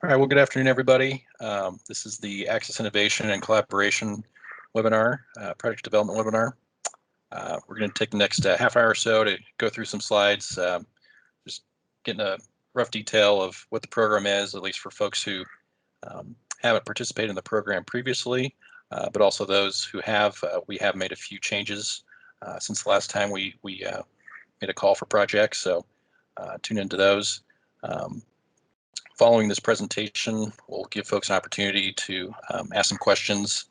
All right, well, good afternoon, everybody. This is the Access Innovation and Collaboration webinar, project development webinar. We're going to take the next half hour or so to go through some slides, just getting a rough detail of what the program is, at least for folks who haven't participated in the program previously, but also those who have. We have made a few changes since the last time we made a call for projects, so tune into those. Following this presentation, we'll give folks an opportunity to ask some questions.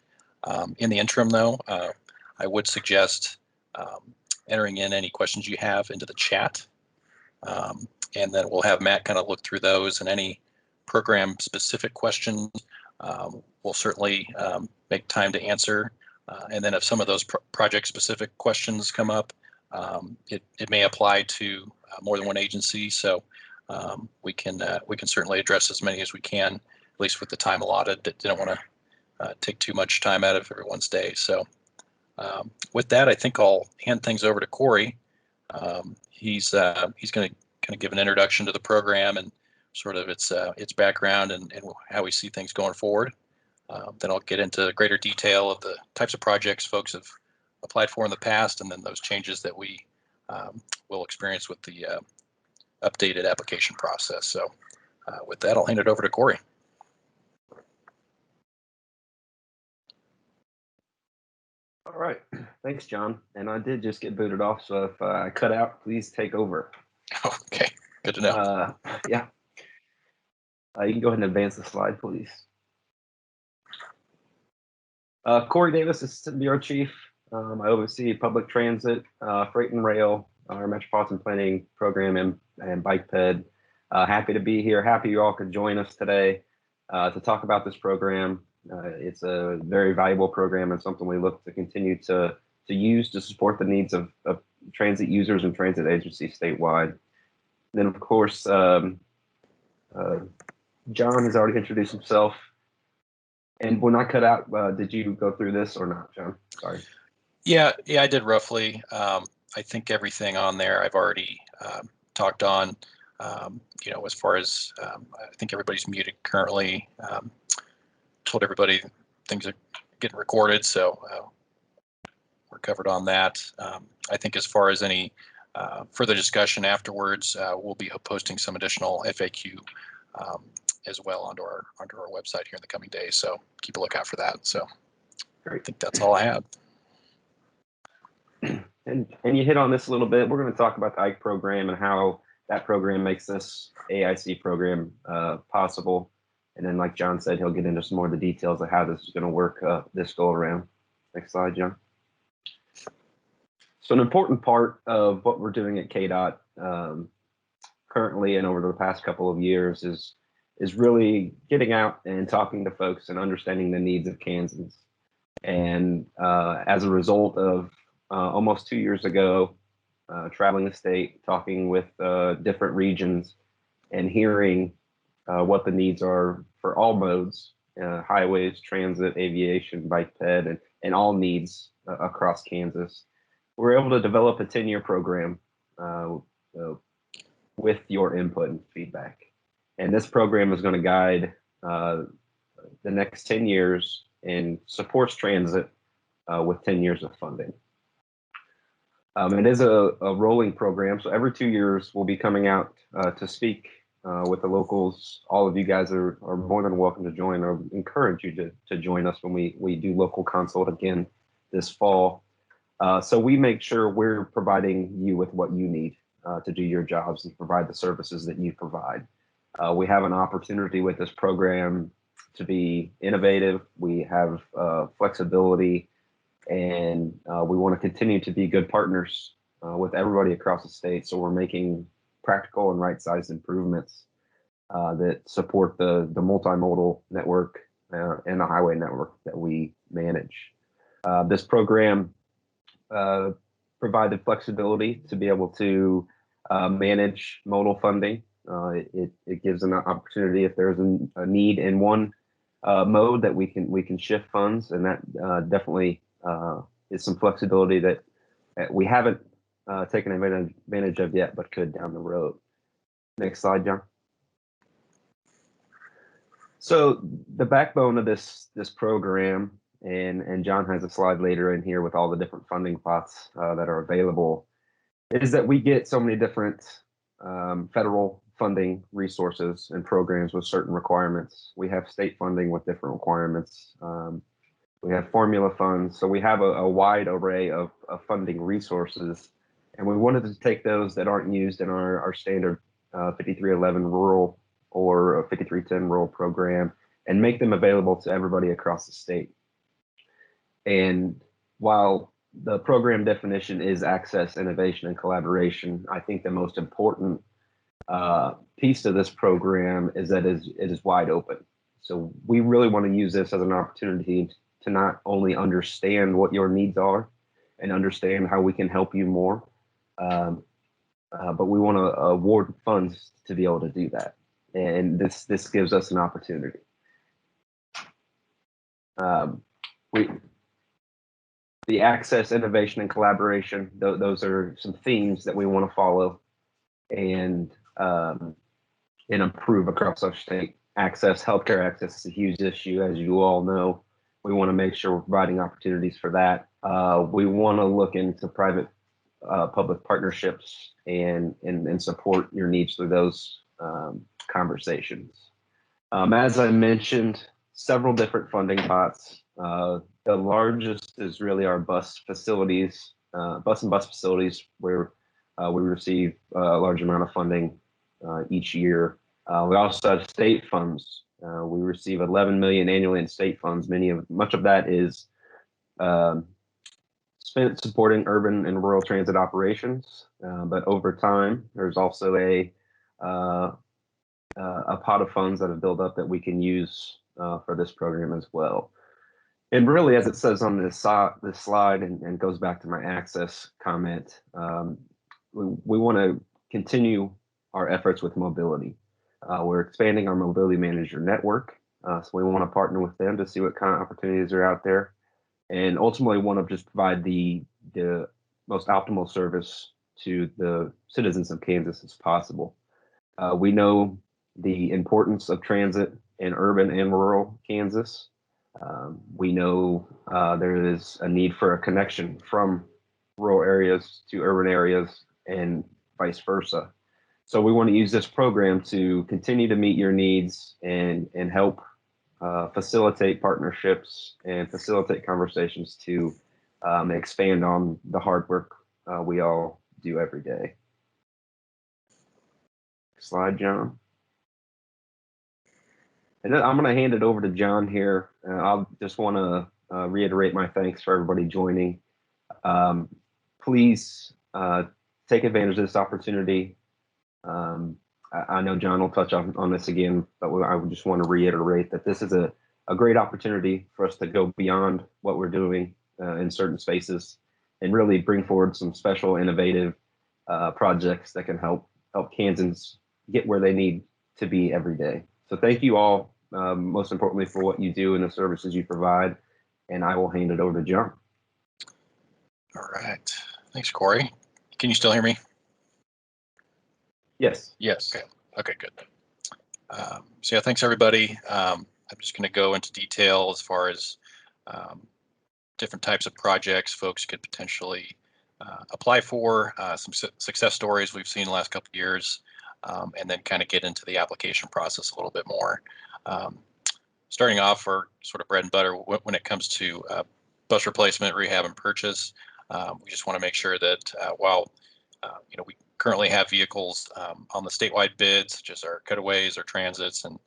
In the interim, though, I would suggest entering in any questions you have into the chat, and then we'll have Matt kind of look through those, and any program-specific questions we'll certainly make time to answer. And then if some of those project-specific questions come up, it may apply to more than one agency, so we can certainly address as many as we can, at least with the time allotted. Didn't want to take too much time out of everyone's day. So with that, I think I'll hand things over to Corey. He's going to kind of give an introduction to the program and sort of its background and how we see things going forward. Then I'll get into greater detail of the types of projects folks have applied for in the past, and then those changes that we will experience with the updated application process. So with that, I'll hand it over to Corey. All right, thanks, John. And I did just get booted off, so if I cut out, please take over. Okay, good to know. Yeah. You can go ahead and advance the slide, please. Corey Davis, Assistant Bureau Chief. I oversee public transit, freight and rail, our metropolitan planning program, and bike ped. Happy to be here. Happy you all could join us today to talk about this program. It's a very valuable program and something we look to continue to use to support the needs of transit users and transit agencies statewide. And then, of course, John has already introduced himself. And when I cut out, did you go through this or not, John? Sorry. Yeah, I did roughly. I think everything on there I've already talked on. As far as I think everybody's muted currently. Told everybody things are getting recorded, so we're covered on that. I think as far as any further discussion afterwards, we'll be posting some additional FAQ as well onto our website here in the coming days. So keep a lookout for that. So I think that's all I have. And you hit on this a little bit. We're going to talk about the IKE program and how that program makes this AIC program possible. And then, like John said, he'll get into some more of the details of how this is going to work this go around. Next slide, John. So an important part of what we're doing at KDOT currently and over the past couple of years is really getting out and talking to folks and understanding the needs of Kansans. And as a result of almost 2 years ago, traveling the state, talking with different regions and hearing what the needs are for all modes, highways, transit, aviation, bike ped, and all needs across Kansas. We're able to develop a 10-year program with your input and feedback. And this program is going to guide the next 10 years and supports transit with 10 years of funding. It is a rolling program, so every 2 years we'll be coming out to speak with the locals. All of you guys are more than welcome to join. I encourage you to join us when we do local consult again this fall. So we make sure we're providing you with what you need to do your jobs and provide the services that you provide. We have an opportunity with this program to be innovative. We have flexibility, and we want to continue to be good partners with everybody across the state. So we're making practical and right-sized improvements that support the multimodal network and the highway network that we manage. This program provided flexibility to be able to manage modal funding. It gives an opportunity if there's a need in one mode that we can shift funds, and that definitely is some flexibility that we haven't taken advantage of yet, but could down the road. Next slide, John. So the backbone of this program, and John has a slide later in here with all the different funding pots that are available, is that we get so many different federal funding resources and programs with certain requirements. We have state funding with different requirements. We have formula funds. So we have a wide array of funding resources. And we wanted to take those that aren't used in our standard 5311 rural or a 5310 rural program and make them available to everybody across the state. And while the program definition is access, innovation, and collaboration, I think the most important piece of this program is that it is wide open. So we really want to use this as an opportunity to not only understand what your needs are and understand how we can help you more, but we want to award funds to be able to do that. And this gives us an opportunity. The access, innovation, and collaboration, those are some themes that we want to follow and improve across our state. Access, healthcare access is a huge issue, as you all know. We want to make sure we're providing opportunities for that. We want to look into private public partnerships and support your needs through those conversations. As I mentioned, several different funding pots. The largest is really our bus facilities, bus facilities, where we receive a large amount of funding each year. We also have state funds. We receive 11 million annually in state funds. Much of that is spent supporting urban and rural transit operations. But over time, there's also a pot of funds that have built up that we can use for this program as well. And really, as it says on this slide, and goes back to my access comment, we want to continue our efforts with mobility. We're expanding our mobility manager network, so we want to partner with them to see what kind of opportunities are out there, and ultimately want to just provide the most optimal service to the citizens of Kansas as possible. We know the importance of transit in urban and rural Kansas. We know there is a need for a connection from rural areas to urban areas and vice versa. So we want to use this program to continue to meet your needs and help facilitate partnerships and facilitate conversations to expand on the hard work we all do every day. Slide, John. And then I'm going to hand it over to John here. I'll just want to reiterate my thanks for everybody joining. Please take advantage of this opportunity. I know John will touch on this again, but I just want to reiterate that this is a great opportunity for us to go beyond what we're doing in certain spaces and really bring forward some special, innovative projects that can help Kansans get where they need to be every day. So thank you all, most importantly, for what you do and the services you provide. And I will hand it over to John. All right. Thanks, Corey. Can you still hear me? Yes. Yes. Okay, good. So yeah, thanks everybody. I'm just going to go into detail as far as different types of projects folks could potentially apply for, some success stories we've seen the last couple of years, and then kind of get into the application process a little bit more. Starting off, for sort of bread and butter when it comes to bus replacement, rehab, and purchase, we just want to make sure that while we currently have vehicles on the statewide bids, such as our cutaways, our transits, and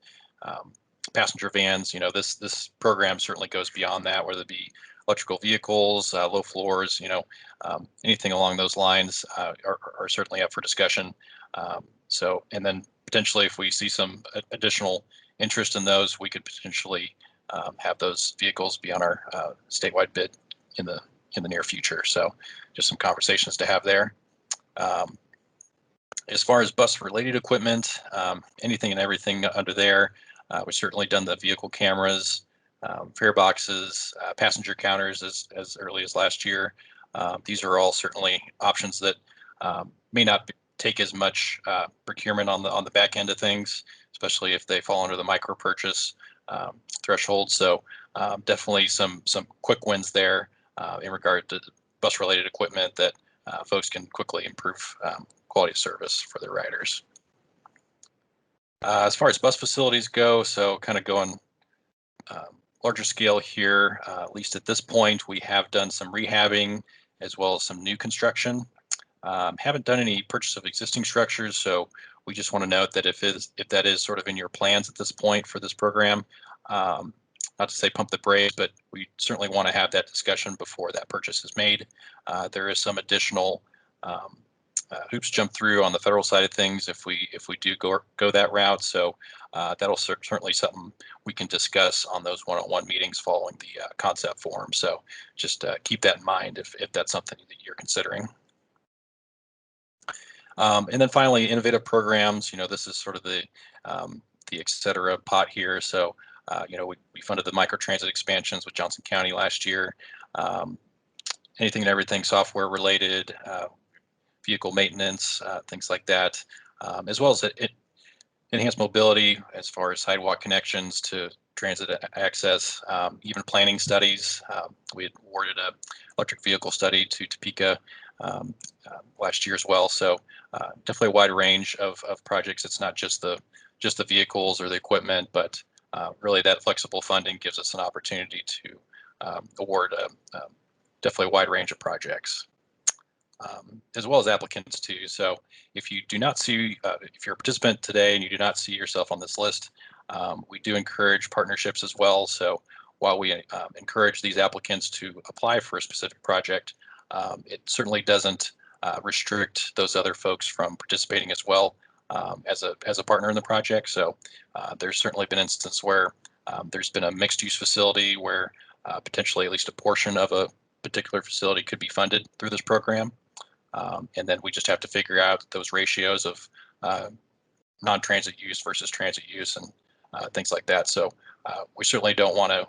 passenger vans. This program certainly goes beyond that, whether it be electrical vehicles, low floors, anything along those lines are certainly up for discussion. And then potentially, if we see some additional interest in those, we could potentially have those vehicles be on our statewide bid in the near future. So just some conversations to have there. As far as bus related equipment, anything and everything under there, we've certainly done the vehicle cameras, fare boxes, passenger counters as early as last year. These are all certainly options that may not take as much procurement on the back end of things. especially if they fall under the micro purchase threshold. So definitely some quick wins there in regard to bus related equipment that folks can quickly improve quality of service for their riders. As far as bus facilities go, so kind of going larger scale here, at least at this point, we have done some rehabbing as well as some new construction. Haven't done any purchase of existing structures, so we just want to note that if that is sort of in your plans at this point for this program, not to say pump the brakes, but we certainly want to have that discussion before that purchase is made. There is some additional hoops jump through on the federal side of things if we do go that route. So that'll certainly something we can discuss on those one-on-one meetings following the concept forum. So just keep that in mind if that's something that you're considering. And then finally, innovative programs. This is sort of the et cetera pot here. So we funded the microtransit expansions with Johnson County last year. Anything and everything software related, vehicle maintenance, things like that, as well as enhanced mobility as far as sidewalk connections to transit access, even planning studies. We had awarded a electric vehicle study to Topeka last year as well. So definitely a wide range of projects. It's not just the vehicles or the equipment, but really that flexible funding gives us an opportunity to award definitely a wide range of projects. As well as applicants too. So if you do not see, if you're a participant today and you do not see yourself on this list, we do encourage partnerships as well. So while we encourage these applicants to apply for a specific project, it certainly doesn't restrict those other folks from participating as well as a partner in the project. So there's certainly been instances where there's been a mixed use facility where potentially at least a portion of a particular facility could be funded through this program. And then we just have to figure out those ratios of non-transit use versus transit use and things like that. So we certainly don't want to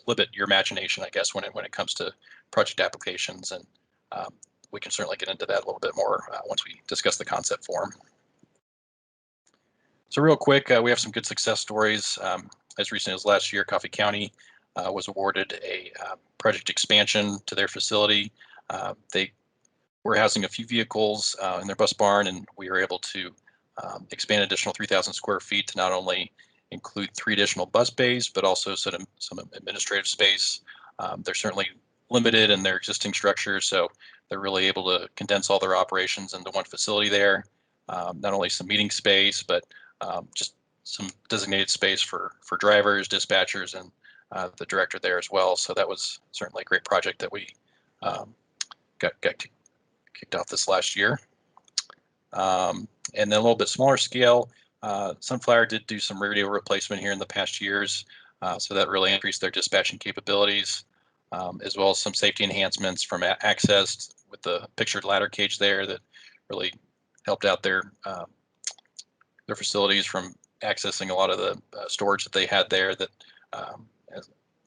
limit your imagination, I guess, when it comes to project applications. And we can certainly get into that a little bit more once we discuss the concept form. So real quick, we have some good success stories. As recently as last year, Coffee County was awarded a project expansion to their facility. They were housing a few vehicles in their bus barn, and we were able to expand additional 3,000 square feet to not only include 3 additional bus bays, but also some administrative space. They're certainly limited in their existing structure, so they're really able to condense all their operations into one facility there. Not only some meeting space, but just some designated space for drivers, dispatchers, and the director there as well. So that was certainly a great project that we got kicked off this last year. And then a little bit smaller scale, Sunflower did do some radio replacement here in the past years. So that really increased their dispatching capabilities, as well as some safety enhancements from access with the pictured ladder cage there that really helped out their facilities from accessing a lot of the storage that they had there that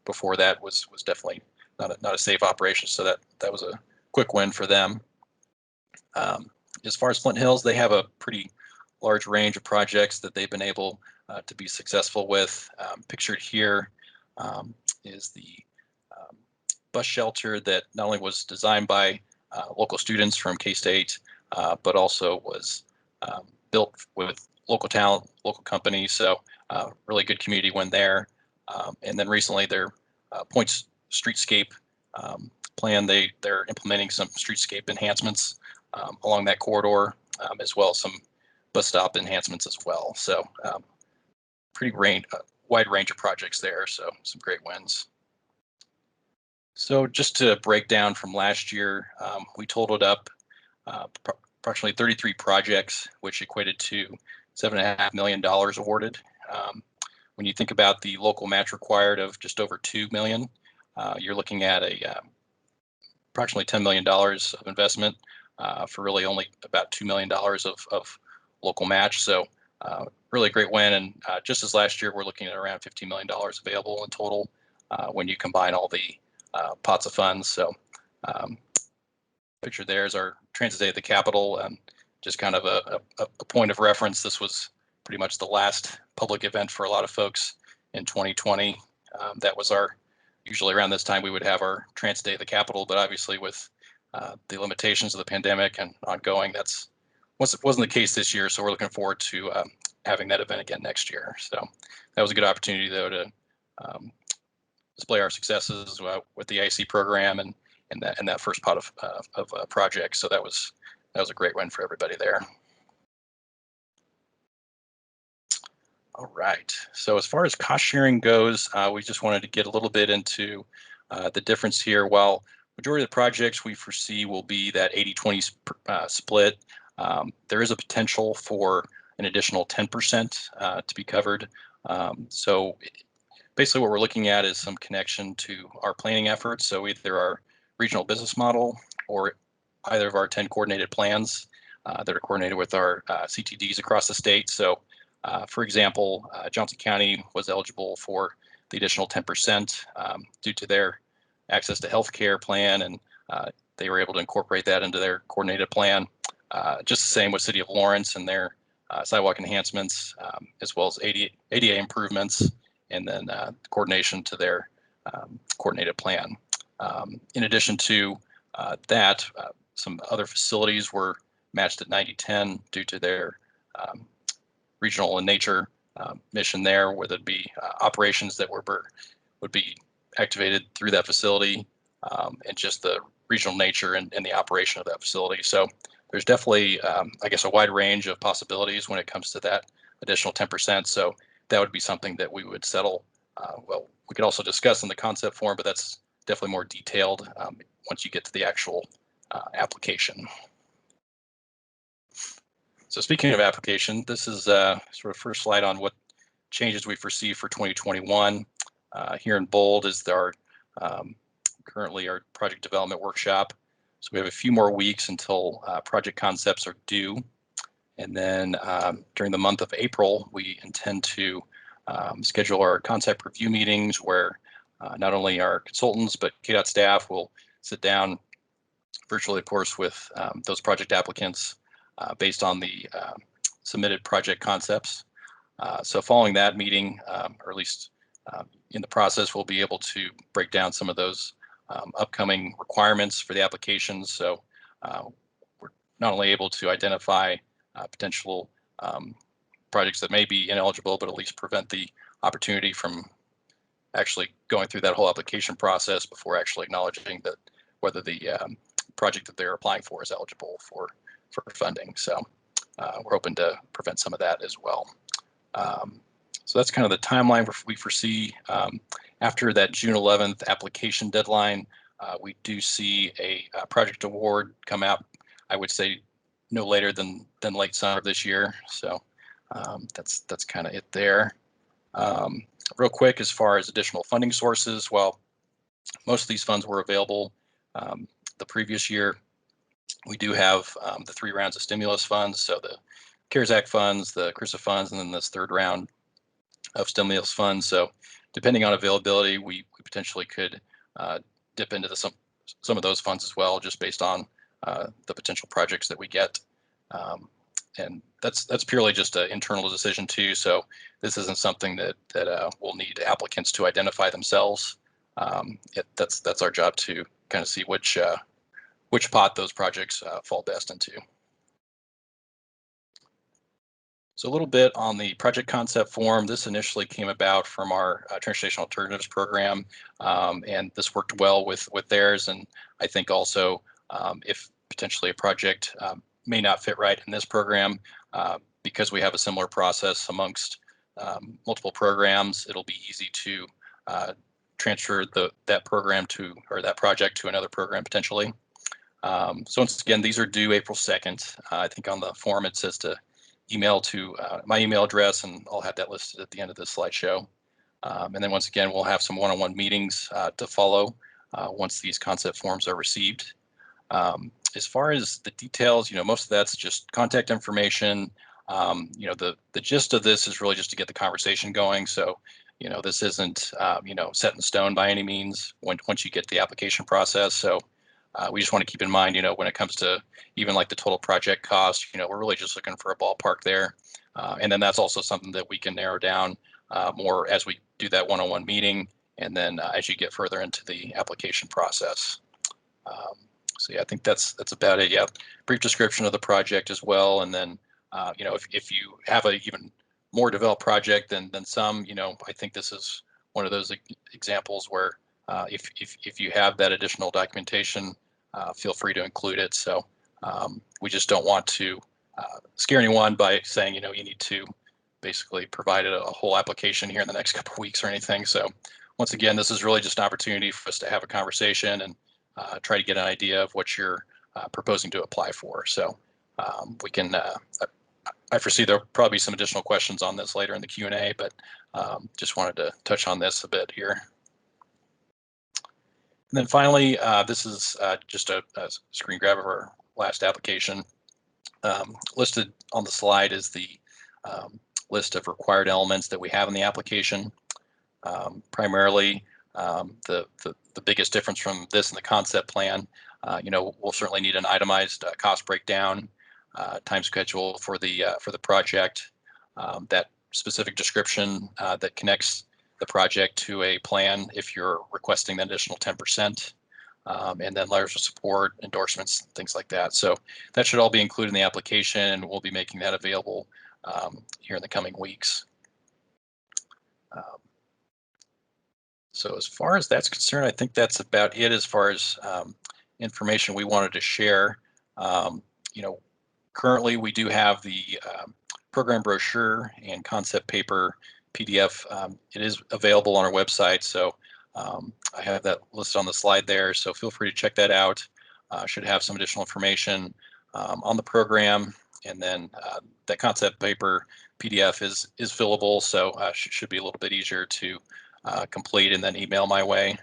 before that was definitely not a safe operation. So that was a quick win for them. As far as Flint Hills, they have a pretty large range of projects that they've been able to be successful with. Pictured here is the bus shelter that not only was designed by local students from K-State, but also was built with local talent, local companies. So really good community win there. And then recently their Points Streetscape plan, they're implementing some streetscape enhancements along that corridor, as well as some bus stop enhancements as well. So pretty wide range of projects there. So some great wins. So just to break down from last year, we totaled up approximately 33 projects, which equated to $7.5 million awarded. When you think about the local match required of just over $2 million, you're looking at approximately $10 million of investment for really only about $2 million of local match. So really a great win. And just as last year, we're looking at around $15 million available in total when you combine all the pots of funds. So picture there is our Transit Day at the Capitol, and just kind of a point of reference. This was pretty much the last public event for a lot of folks in 2020. That was usually around this time we would have our Transit Day at the Capitol, but obviously with the limitations of the pandemic and ongoing, wasn't the case this year. So we're looking forward to having that event again next year. So that was a good opportunity though to display our successes with the IC program and that first pot of projects. So that was a great win for everybody there. All right. So as far as cost sharing goes, we just wanted to get a little bit into the difference here. While majority of the projects we foresee will be that 80-20 split, there is a potential for an additional 10% to be covered. So basically what we're looking at is some connection to our planning efforts. So either our regional business model or either of our 10 coordinated plans that are coordinated with our CTDs across the state. So for example, Johnson County was eligible for the additional 10% due to their access to healthcare plan, and they were able to incorporate that into their coordinated plan. Just the same with City of Lawrence and their sidewalk enhancements, as well as ADA improvements, and then coordination to their coordinated plan. In addition to that, some other facilities were matched at 90-10 due to their regional in nature mission there, whether it be operations that would be activated through that facility, and just the regional nature and the operation of that facility. So there's definitely, I guess, a wide range of possibilities when it comes to that additional 10%. So that would be something that we would settle. Well, we could also discuss in the concept form, but that's definitely more detailed once you get to the actual application. So speaking of application, this is sort of first slide on what changes we foresee for 2021. Here in bold is currently our project development workshop. So we have a few more weeks until project concepts are due. And then during the month of April, we intend to schedule our concept review meetings where not only our consultants, but KDOT staff will sit down virtually, of course, with those project applicants based on the submitted project concepts. So following that meeting, or at least in the process, we'll be able to break down some of those upcoming requirements for the applications. So we're not only able to identify potential projects that may be ineligible, but at least prevent the opportunity from actually going through that whole application process before actually acknowledging that whether the project that they're applying for is eligible for funding. So we're hoping to prevent some of that as well. So that's kind of the timeline we foresee. After that June 11th application deadline, we do see a project award come out, I would say no later than late summer this year. So that's kind of it there. Real quick, as far as additional funding sources, well, most of these funds were available the previous year. We do have the 3 rounds of stimulus funds, so the CARES Act funds, the CRISA funds, and then this 3rd round of stimulus funds. So depending on availability, we potentially could dip into some of those funds as well, just based on the potential projects that we get. And that's purely just an internal decision too. So this isn't something that will need applicants to identify themselves. That's our job to kind of see which pot those projects fall best into. So a little bit on the project concept form. This initially came about from our Transportation Alternatives program, and this worked well with theirs. And I think also if potentially a project may not fit right in this program, because we have a similar process amongst multiple programs, it'll be easy to transfer that program or that project to another program potentially. So once again, these are due April 2nd. I think on the form it says to email to my email address, and I'll have that listed at the end of this slideshow. And then once again, we'll have some one-on-one meetings to follow once these concept forms are received. As far as the details, most of that's just contact information. The gist of this is really just to get the conversation going. So, this isn't, set in stone by any means once you get the application process. So we just want to keep in mind, when it comes to even like the total project cost, we're really just looking for a ballpark there. And then that's also something that we can narrow down more as we do that one-on-one meeting, and then as you get further into the application process. So yeah, I think that's about it. Yeah, brief description of the project as well, and then if you have a even more developed project than some, I think this is one of those examples where if you have that additional documentation, feel free to include it. So we just don't want to scare anyone by saying you need to basically provide a whole application here in the next couple of weeks or anything. So once again, this is really just an opportunity for us to have a conversation and try to get an idea of what you're proposing to apply for. So we can, I foresee there'll probably be some additional questions on this later in the Q&A, but just wanted to touch on this a bit here. And then finally, this is just a screen grab of our last application. Listed on the slide is the list of required elements that we have in the application. Primarily, the biggest difference from this and the concept plan, we'll certainly need an itemized cost breakdown, time schedule for the project, that specific description that connects the project to a plan if you're requesting the additional 10%, and then letters of support, endorsements, things like that. So that should all be included in the application, and we'll be making that available here in the coming weeks. So as far as that's concerned, I think that's about it as far as information we wanted to share. Currently we do have the program brochure and concept paper PDF. It is available on our website, so I have that listed on the slide there, so feel free to check that out. Should have some additional information on the program, and then that concept paper PDF is fillable, so should be a little bit easier to complete and then email my way.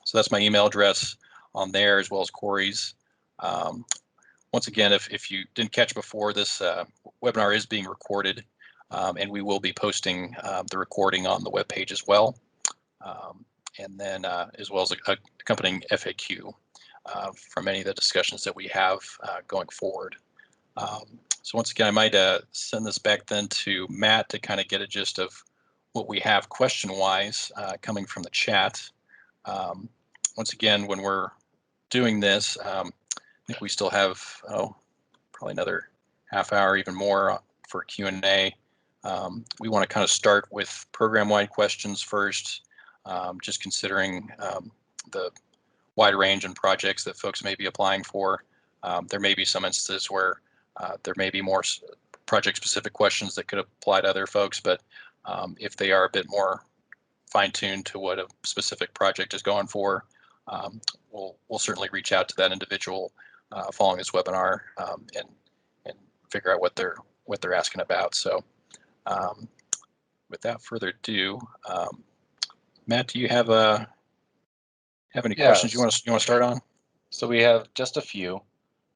So that's my email address on there, as well as Corey's. Once again, if you didn't catch before, this webinar is being recorded, and we will be posting the recording on the webpage as well, and then as well as a accompanying FAQ from any of the discussions that we have going forward. So once again, I might send this back then to Matt to kind of get a gist of what we have question-wise coming from the chat. Once again, when we're doing this, I think we still have probably another half hour, even more, for Q&A. We want to kind of start with program-wide questions first, just considering the wide range in projects that folks may be applying for. There may be some instances where there may be more project-specific questions that could apply to other folks, but if they are a bit more fine-tuned to what a specific project is going for, we'll certainly reach out to that individual following this webinar and figure out what they're asking about. So without further ado, Matt, do you have any questions you want to start on? So we have just a few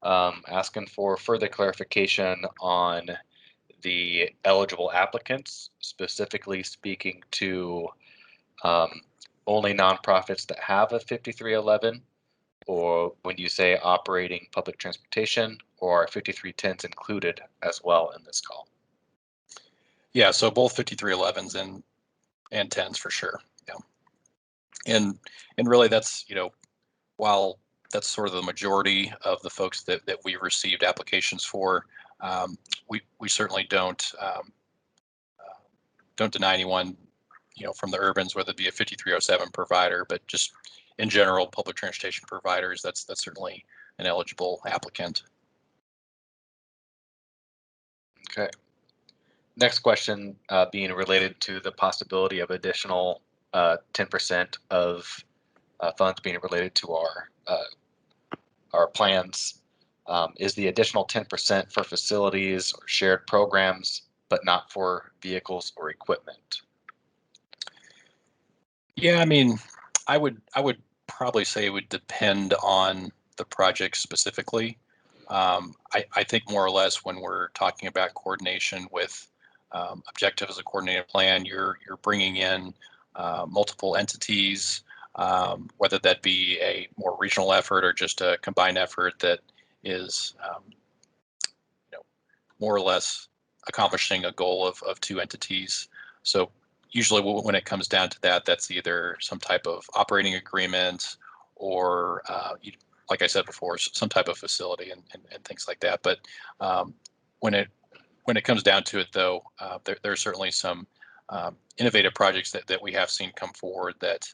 asking for further clarification on the eligible applicants, specifically speaking to only nonprofits that have a 5311, or when you say operating public transportation, or 5310s included as well in this call. Yeah, so both 5311s and 10s for sure. Yeah, and really that's while that's sort of the majority of the folks that we've received applications for, we certainly don't deny anyone from the urbans, whether it be a 5307 provider, but just in general public transportation providers, that's certainly an eligible applicant. Okay. Next question being related to the possibility of additional 10% of funds being related to our plans. Is the additional 10% for facilities or shared programs, but not for vehicles or equipment? Yeah, I mean, I would probably say it would depend on the project specifically. I think more or less when we're talking about coordination with objective as a coordinated plan, you're bringing in multiple entities, whether that be a more regional effort or just a combined effort that is more or less accomplishing a goal of two entities. So usually when it comes down to that, that's either some type of operating agreement or, like I said before, some type of facility and things like that. But when it comes down to it, though, there are certainly some innovative projects that we have seen come forward that,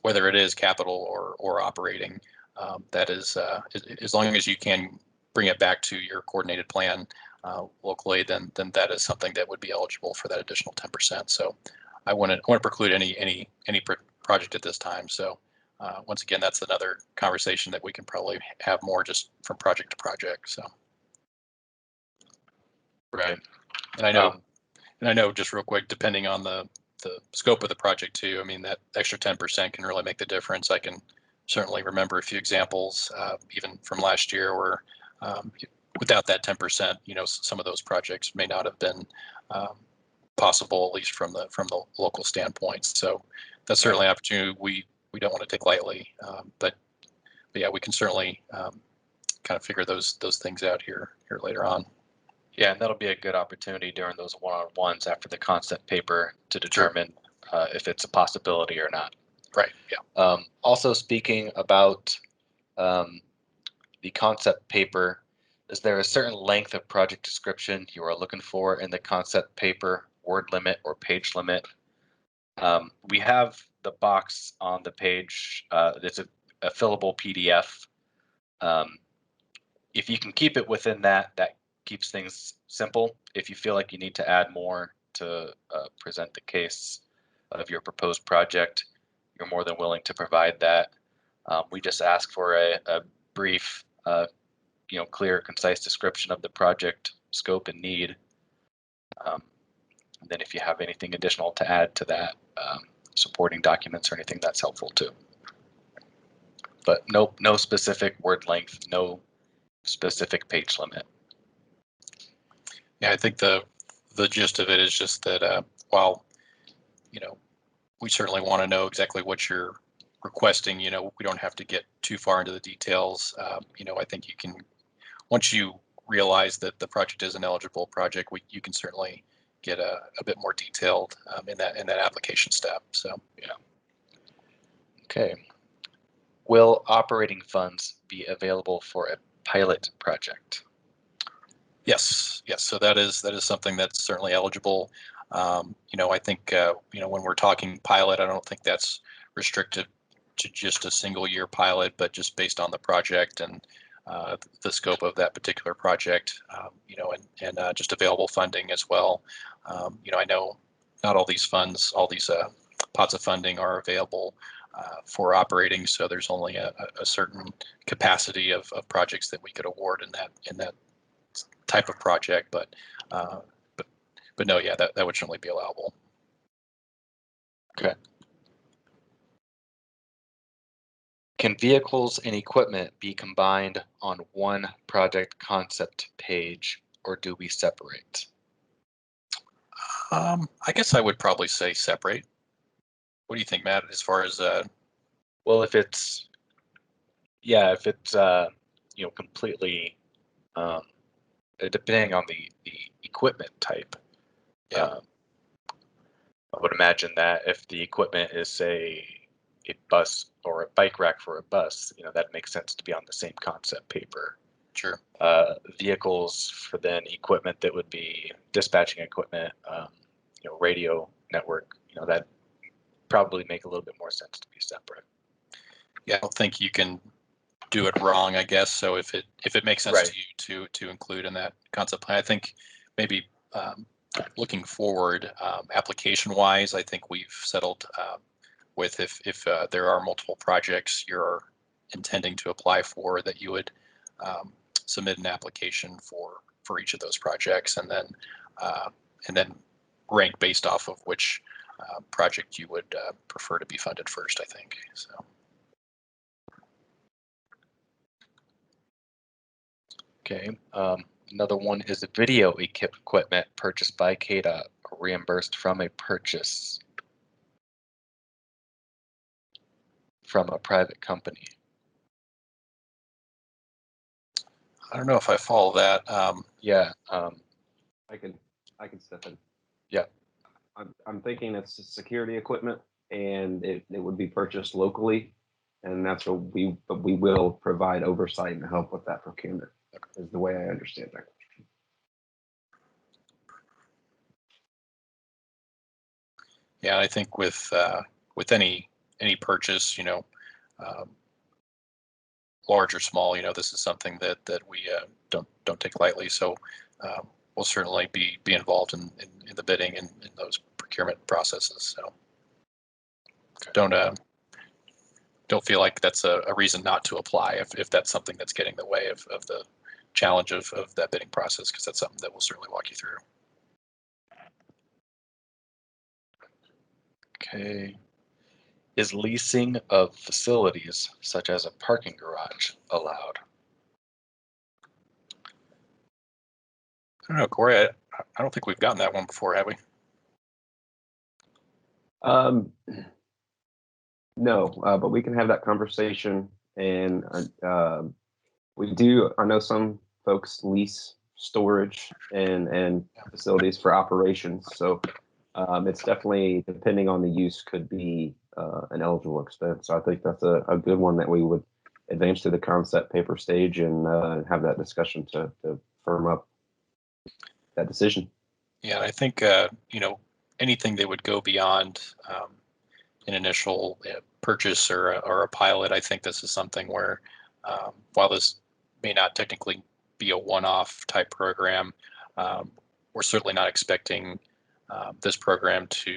whether it is capital or operating, that is, as long as you can bring it back to your coordinated plan locally, then that is something that would be eligible for that additional 10%. So I wouldn't preclude any project at this time. So once again, that's another conversation that we can probably have more just from project to project. So. Right. And I know just real quick, depending on the scope of the project too, I mean, that extra 10% can really make the difference. I can certainly remember a few examples, even from last year, where without that 10%, some of those projects may not have been possible, at least from the local standpoint. So that's certainly an opportunity we don't want to take lightly. But yeah, we can certainly kind of figure those things out here later on. Yeah, and that'll be a good opportunity during those one-on-ones after the concept paper to determine if it's a possibility or not. Right. Yeah. Also, speaking about the concept paper, is there a certain length of project description you are looking for in the concept paper, word limit or page limit? We have the box on the page. It's a fillable PDF. If you can keep it within that keeps things simple. If you feel like you need to add more to present the case of your proposed project, you're more than willing to provide that. We just ask for a brief, clear, concise description of the project scope and need. And then if you have anything additional to add to that, supporting documents or anything, that's helpful too. But no specific word length, no specific page limit. Yeah, I think the gist of it is just that while we certainly want to know exactly what you're requesting, we don't have to get too far into the details. I think you can, once you realize that the project is an eligible project, you can certainly get a bit more detailed in that application step. So yeah. Okay. Will operating funds be available for a pilot project? Yes. So that is something that's certainly eligible. I think when we're talking pilot, I don't think that's restricted to just a single year pilot, but just based on the project and the scope of that particular project, and just available funding as well. I know not all these funds, all these pots of funding are available for operating, so there's only a certain capacity of projects that we could award in that type of project, but no, yeah, that would certainly be allowable. Okay. Can vehicles and equipment be combined on one project concept page, or do we separate? I guess I would probably say separate. What do you think, Matt, as far as well, if it's completely depending on the equipment type. Yeah. I would imagine that if the equipment is, say, a bus or a bike rack for a bus, that makes sense to be on the same concept paper. Sure. Vehicles for then equipment that would be dispatching equipment, radio network, that probably make a little bit more sense to be separate. Yeah, I don't think you can do it wrong, I guess. So if it makes sense Right. to you to include in that concept plan, I think maybe looking forward, application wise, I think we've settled with if there are multiple projects you're intending to apply for, that you would submit an application for each of those projects, and then rank based off of which project you would prefer to be funded first, I think. So. Okay. Another one is video equipment purchased by KDOT or reimbursed from a purchase from a private company. I don't know if I follow that. Yeah. I can I can step in. Yeah. I'm thinking it's security equipment, and it would be purchased locally, and that's what we will provide oversight and help with that procurement. Is the way I understand that. Yeah, I think with any purchase, um, large or small, this is something that we don't take lightly. So we'll certainly be involved in the bidding and in those procurement processes. So don't feel like that's a reason not to apply if that's something that's getting in the way of the challenge of that bidding process, because that's something that we'll certainly walk you through. Okay. Is leasing of facilities such as a parking garage allowed? I don't know, Corey. I don't think we've gotten that one before, have we? No, but we can have that conversation, and we do. I know some folks lease storage and facilities for operations, so it's definitely, depending on the use, could be an eligible expense. So I think that's a good one that we would advance to the concept paper stage and have that discussion to firm up that decision. Yeah, I think anything that would go beyond an initial purchase or a pilot, I think this is something where while this may not technically be a one-off type program, we're certainly not expecting this program to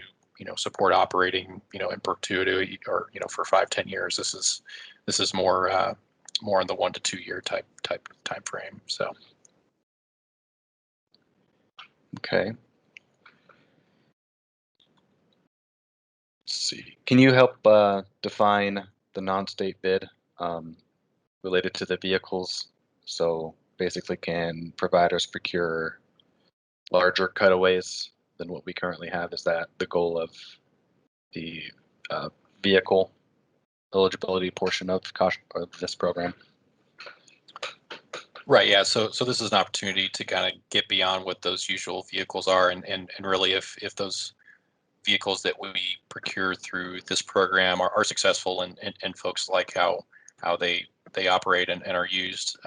support operating in perpetuity or for 5-10 years. This is more in the 1 to 2 year type time frame. So Okay. Let's see. Can you help define the non-state bid related to the vehicles? So basically, can providers procure larger cutaways than what we currently have? Is that the goal of the vehicle eligibility portion of this program? right, yeah. So this is an opportunity to kind of get beyond what those usual vehicles are, and really if those vehicles that we procure through this program are successful and folks like how they operate and are used,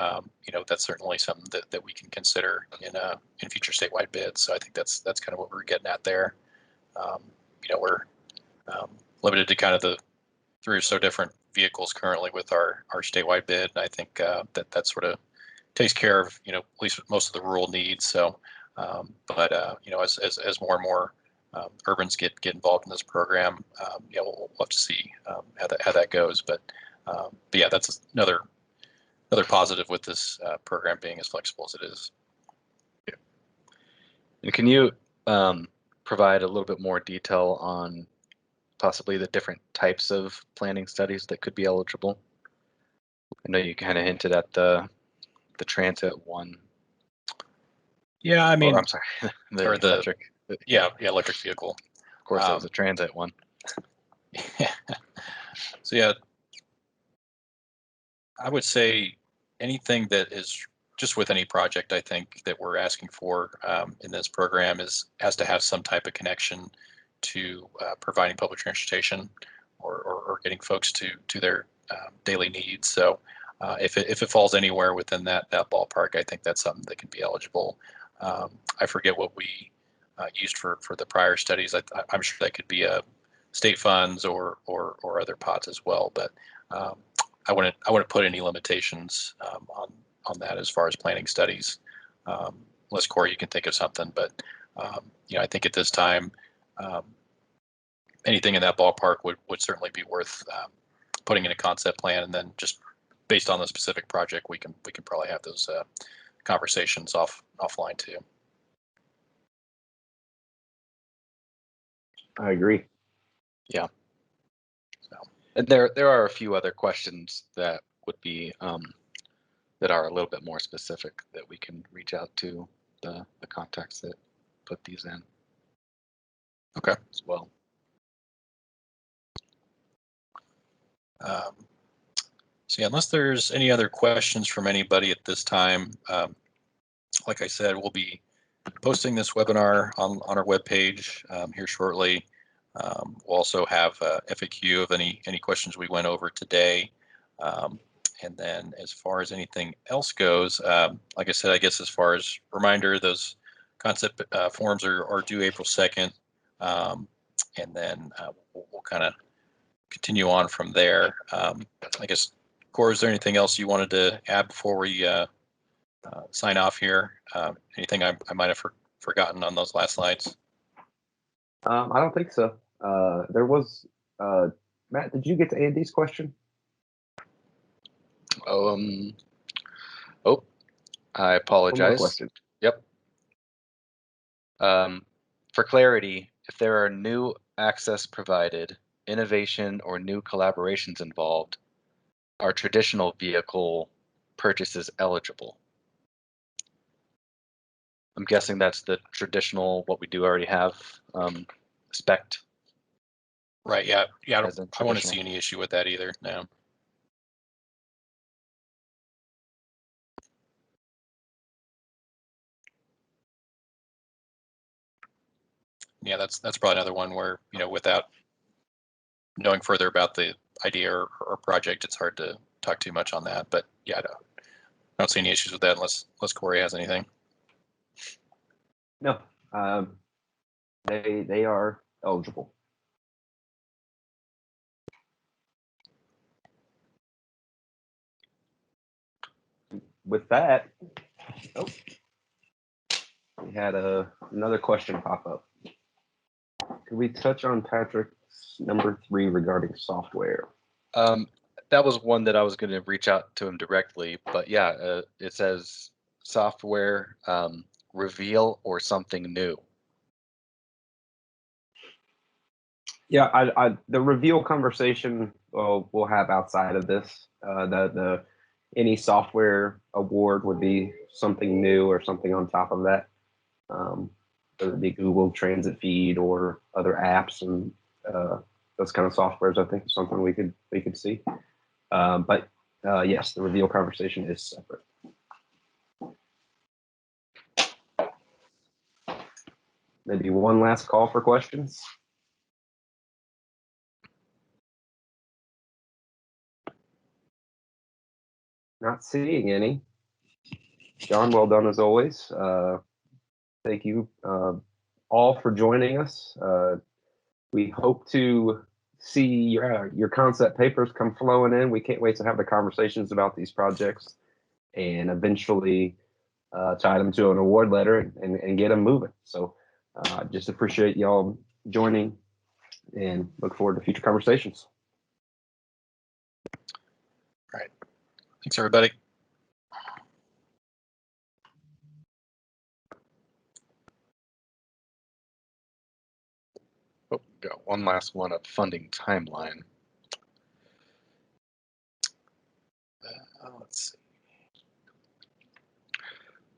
that's certainly something that we can consider in future statewide bids. So I think that's kind of what we're getting at there. We're limited to kind of the 3 or so different vehicles currently with our statewide bid. And I think that sort of takes care of at least most of the rural needs. So, but as more and more urbans get involved in this program, we'll have to see how that goes. But yeah, that's another positive with this program being as flexible as it is. And can you provide a little bit more detail on possibly the different types of planning studies that could be eligible? I know you kind of hinted at the transit one. Yeah, I mean, or, I'm sorry, the electric. Yeah, electric vehicle. Of course, that was a transit one. Yeah. So yeah, I would say anything that is just with any project, I think that we're asking for in this program has to have some type of connection to providing public transportation or getting folks to their daily needs. So if it falls anywhere within that ballpark, I think that's something that can be eligible. I forget what we used for the prior studies. I'm sure that could be state funds or other pots as well. But I wouldn't put any limitations on that as far as planning studies. Unless Corey, you can think of something, but I think at this time, anything in that ballpark would certainly be worth putting in a concept plan, and then just based on the specific project, we can probably have those conversations offline too. I agree. Yeah. So, and there are a few other questions that would be that are a little bit more specific that we can reach out to the contacts that put these in. Okay. As well. So yeah, unless there's any other questions from anybody at this time, like I said, we'll be posting this webinar on our webpage here shortly. We'll also have a FAQ of any questions we went over today. And then as far as anything else goes, like I said, I guess as far as reminder, those concept forms are due April 2nd. And then we'll kind of continue on from there. I guess, Cora, is there anything else you wanted to add before we sign off here? Anything I might have forgotten on those last slides? I don't think so. There was, Matt, did you get to Andy's question? Oh, I One more apologize. question. Yep. For clarity, if there are new access provided, innovation, or new collaborations involved, are traditional vehicle purchases eligible? I'm guessing that's the traditional, what we do already have, spec. Right. Yeah. Yeah. As in I want to see traditional. any issue with that either. No. Yeah, that's probably another one where, without knowing further about the idea or project, it's hard to talk too much on that. But yeah, I don't see any issues with that unless Corey has anything. No, they are eligible. With that, we had another question pop up. Could we touch on Patrick's number 3 regarding software? That was one that I was going to reach out to him directly, but yeah, it says software reveal or something new. Yeah, the reveal conversation we'll have outside of this. The any software award would be something new or something on top of that. Whether it be Google Transit Feed or other apps and those kind of softwares, I think is something we could see. But yes, the reveal conversation is separate. Maybe one last call for questions. Not seeing any. John, well done as always. Thank you all for joining us. We hope to see your concept papers come flowing in. We can't wait to have the conversations about these projects and eventually tie them to an award letter and get them moving. So just appreciate y'all joining and look forward to future conversations. All right. Thanks, everybody. Oh, got one last one of funding timeline. Let's see.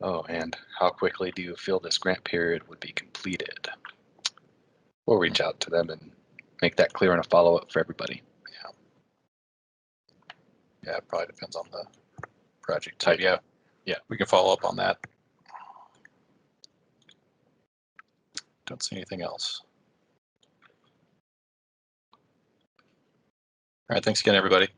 Oh, and how quickly do you feel this grant period would be completed? We'll reach out to them and make that clear in a follow-up for everybody. Yeah, it probably depends on the project type. Yeah, we can follow up on that. Don't see anything else. All right, thanks again, everybody.